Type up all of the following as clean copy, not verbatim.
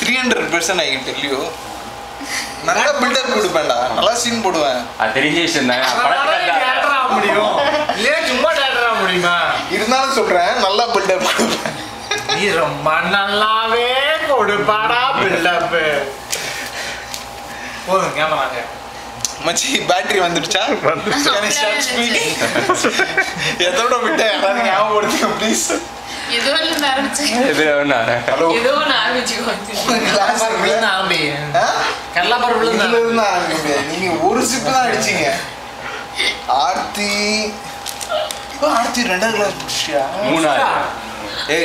300% I can tell you. நல்ல build up கொடுப்பேன்டா, நல்லா scene போடுவேன். அது தெரிஞ்ச விஷயம் தான். டேட்டரா முடியும் இல்ல சும்மா டேட்டரா முடியுமா? இருந்தாலும் சொல்றேன் நல்லா பில்டப் கொடுப்பேன். நீ ரொம்ப நல்லாவே கொடுப்பாடா பில்டப். போதும் கேமராங்க. மச்சி பேட்டரி வந்துடுச்சா? எதோட விட்ட யாராவது ஞாபகப்படுத்துங்க ப்ளீஸ். ஏதோ ஒன்று ஆரம்பிச்சு நீங்க ஒரு சிப்பு தான் அடிச்சீங்க. ஆர்த்தி ரெண்டாவது கிளாஸ் முடிச்சியா?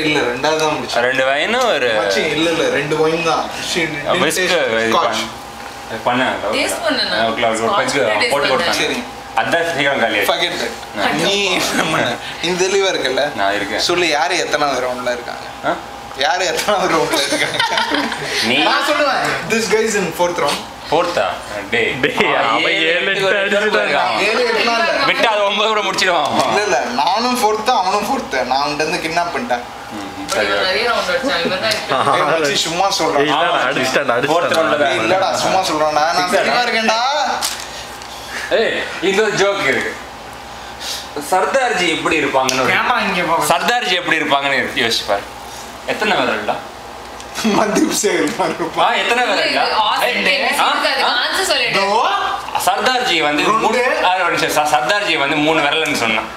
இல்ல ரெண்டாவது தான் முடிச்சா. 2 வைன் ஒரு இல்ல 2 வைன் தான் சரி. அதான் சீக்கிரம் காலி. நீ இந்த தெளிவா இருக்கல? நான் இருக்கேன். சொல்லு யாரு எத்தனாவது ரவுண்ட்ல இருக்காங்க? யாரு எத்தனாவது ரவுண்ட்ல இருக்காங்க? நீ நான் சொல்லுவேன். This guy is in 4th round. 4th டே அவன் 7 8 விட்டு அது 9 கூட முடிச்சிடுவான். இல்ல நானும் 4th அவனும் 4th. நான் அவன்கிட்ட இருந்து கிட்னாப் பண்ணிட்டேன். சும்மா சொல்றேன். இல்லடா சும்மா சொல்றேன். நான் தெளிவா இருக்கேன்டா. இன்னொரு ஜோக் இருக்கு. சர்தார்ஜி எப்படி இருப்பாங்கன்னு சர்தார்ஜி எப்படி இருப்பாங்கன்னு யோசிச்சு பாரு. எத்தனை விரல்டா? மந்தீப் சேகர் எத்தனை விரல்டா? சர்தார்ஜி வந்து சர்தார்ஜி வந்து 3 விரல்னு சொன்னான்.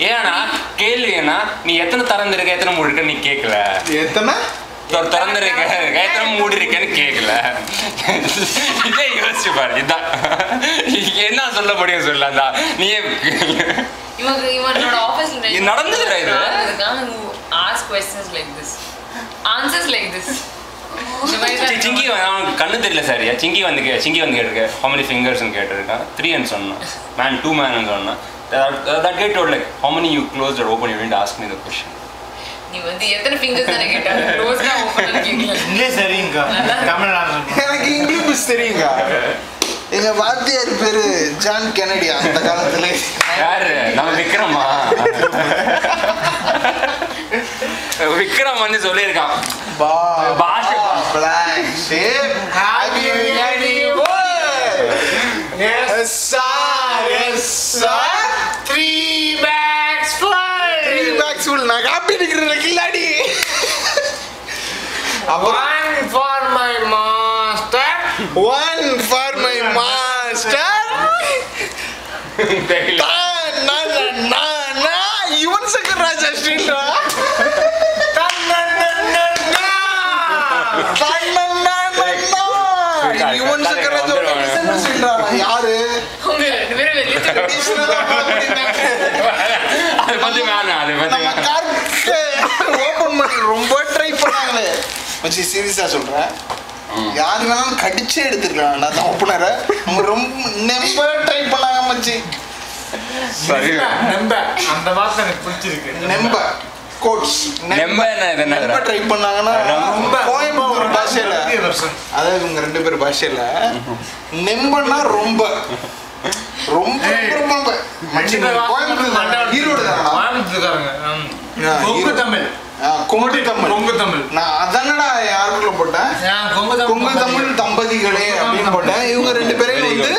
ஏன்னா கேள்வி என்ன, நீ எத்தனை திறந்திருக்க எத்தனை மூடி இருக்க நீ கேட்கல. எத்தனை திறந்திருக்க எத்தனை மூடி இருக்கேன்னு கேட்கல. இதே யோசிச்சு பாரு. இதான் என்ன சொல்ல முடியும் சொல்லா. நீயே நடந்ததுடா இது. சிங்கி அவனுக்கு கண்ணு தெரியல சரியா. சிங்கி வந்து கேட்டிருக்க how many fingers கேட்டிருக்கான். 3 ன்னு சொன்னான். man 2 man ன்னு சொன்னான். That guy told like how many you closed or open. You didn't ask me the question. நீ வந்து எத்தனை ஃபிங்கர்ஸ் தான கேட்ட? க்ளோஸ்டா ஓபன் கேக்கல. இங்கிலீஷ் சரிங்க. தமிழ் எனக்கு இங்கிலீஷ் தெரியுங்க. எங்க வாத்தியார் பேரு ஜான் கென்னடி. அந்த காலத்துல யாரு? நம்ம விக்ரமா? விக்ரம் வந்து சொல்லியிருக்கான் பாஷை black shape happy yes sir 3 bags fly. 3 bags full. நான் காப்பி அடிக்கிறேன் கில்லாடி. One for my master. One for my master. Yuvan Shankar Raja Sreela. Yuvan Shankar Raja Sreela யாரு? உங்க ரெண்டு பேரும் வெளிய ஓபன் பண்ணி ரொம்ப ட்ரை பண்ணாங்களே மச்சி. சீரியஸா சொல்றேன், யாரு வேணாலும் கடிச்சே எடுத்துக்கலாம். நான் ஓப்பனரை அவங்க ரொம்ப நம்ப ட்ரை பண்ணாங்க மச்சி. நம்ப அந்த வார்த்தை எனக்கு பிடிச்சிருக்கு. நம்ப கோட்ஸ் நம்ப என்ன ட்ரை பண்ணாங்கன்னா கோயம்புத்தூர் பாஷையில, அதாவது இவங்க 2 பேர் பாஷையில நெம்பன்னா ரொம்ப ரொம்ப ரொம்ப கோயம்புத்தூர் ஈரோடு கோயம்புத்தூர்காரங்க. கொங்கு தமிழ். கொங்கு தமிழ். கொங்கு தமிழ். நான் அதானடா யாருக்குள்ள போட்டேன். கொங்கு தமிழ் தம்பதிகளே அப்படின்னு போட்டேன். இவங்க 2 பேரையும் வந்து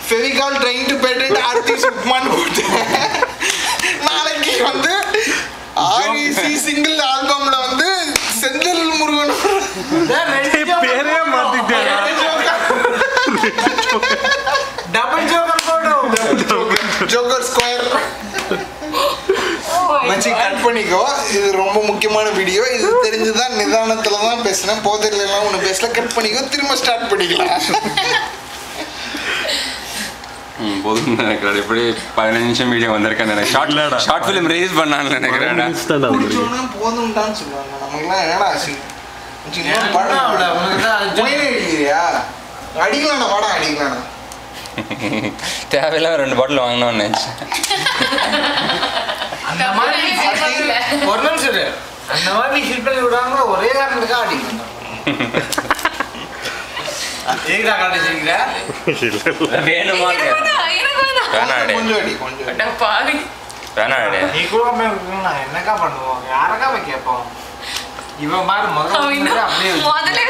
Fevicol trying to patent Aarthi சுப்மான் போட்டேன். நாளைக்கு வந்து ஆர்இசி சிங்கிள் ஆல்பம்ல வந்து செந்தில் முருகன் பேரே மாத்திட்டேன். டபுள் ஜோக்கர் போடும். Joker square. மச்சி கட் பண்ணிக்கோ. இது ரொம்ப முக்கியமான வீடியோ. இது தெரிஞ்சுதான் நிதானத்துல தான் பேசினேன். போதையில எல்லாம் ஒண்ணு பேசல. கட் பண்ணிக்கோ. திரும்ப ஸ்டார்ட் பண்ணிக்கலாம். போதும் நினைக்கிறேன். எப்படி 15 நிமிஷம் வீடியோ வந்திருக்கேன்னு நினைக்கிறேன். ஷார்ட் ஃபிலிம் ரிலீஸ் பண்ணான்னு நினைக்கிறேன். போதும்டான்னு சொல்லுவாங்க. நமக்குலாம் என்னடா ஆச்சு? அடிக்கலாம்டா வாடா அடிக்கலாம்டா. தேவையில்லாம் 2 பாட்டில் வாங்கினோன்னு நினைச்சேன். அந்த மாதிரி ஒரு நிமிஷம் அந்த மாதிரி ஹிட் பண்ணி விடாம ஒரே காரணத்துக்காக அடிக்கணும். ஏகா காட்டிச்சிருக்கீங்க வேணுமா? நீ கூட என்னக்கா பண்ணுவோம்? யாரக்கா போய் கேட்போம்? இவன் மாதிரி முதல்ல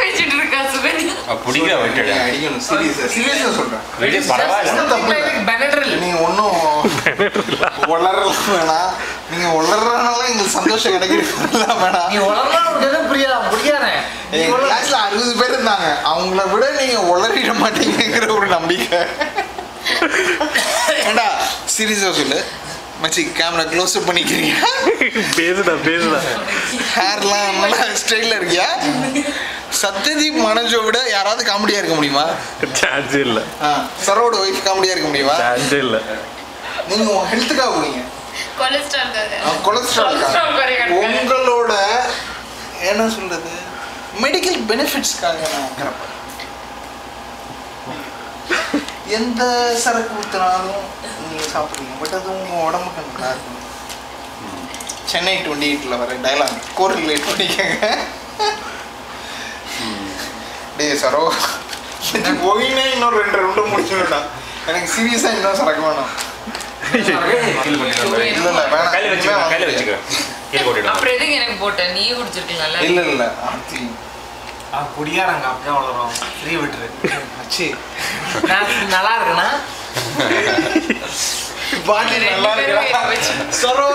வச்சுட்டு இருக்கா சுகன்யா. பிடிக்கிற விட்டுடு. அடிக்கணும். சீரியஸா சொல்றேன். விடு, பரவாயில்ல. நீங்க ஒன்றும் வளரலாம் வேணாம். நீங்க வளர்றதுனால எங்களுக்கு சந்தோஷம் கிடைக்கிறதுல வேணாம். நீ உலகம் புரியாதே. எங்க கிளாஸ்ல 60 பேர் இருந்தாங்க. அவங்கள விட நீங்க உளறிட மாட்டீங்கிற ஒரு நம்பிக்கை. ஏண்டா சீரியஸா சொல்லு மச்சி, கேமரா க்ளோஸ் அப் பண்ணிக்கிறீங்க. பேசுடா ஹேர்லாம் நல்லா ஸ்டைல்ல இருக்கியா? சத்யதீப் மனோஜை விட யாராவது காமெடியா இருக்க முடியுமா? சான்ஸே இல்ல. சரோட ஒய்ஃப் காமெடியா இருக்க முடியுமா? சான்ஸே இல்ல. நீங்க உங்க ஹெல்த்துக்காக போறீங்க. கொலஸ்ட்ரால் உங்களோட என்ன சொல்றது மெடிக்கல் பெனிஃபிட்ஸ்க்காக நான் இருக்கிறப்ப எந்த சரக்கு ஊத்துனாலும் நீங்க சாப்பிடுறீங்க. பட் அது உங்க உடம்புக்கு நல்லா இருக்கும். சென்னை 28ல வர டைலாக் கோரிலேட் பண்ணிக்கங்க. டே சரோ போயினே இன்னொரு 2 ரவுண்டு முடிச்சுடா. எனக்கு சீரியஸா இன்னும் சரக்கு வேணும். கையில வச்சுக்கிறேன். அப்புறம் எதுக்கு எனக்கு போட்ட? நீ குடிச்சிருக்கீங்களா? இல்ல குடியாரங்க அப்படியே வளரும். ஃப்ரீ விட்டுரு. அச்சி நல்லா இருக்குண்ணா. பாட்டி நல்லா இருக்கா சரோ?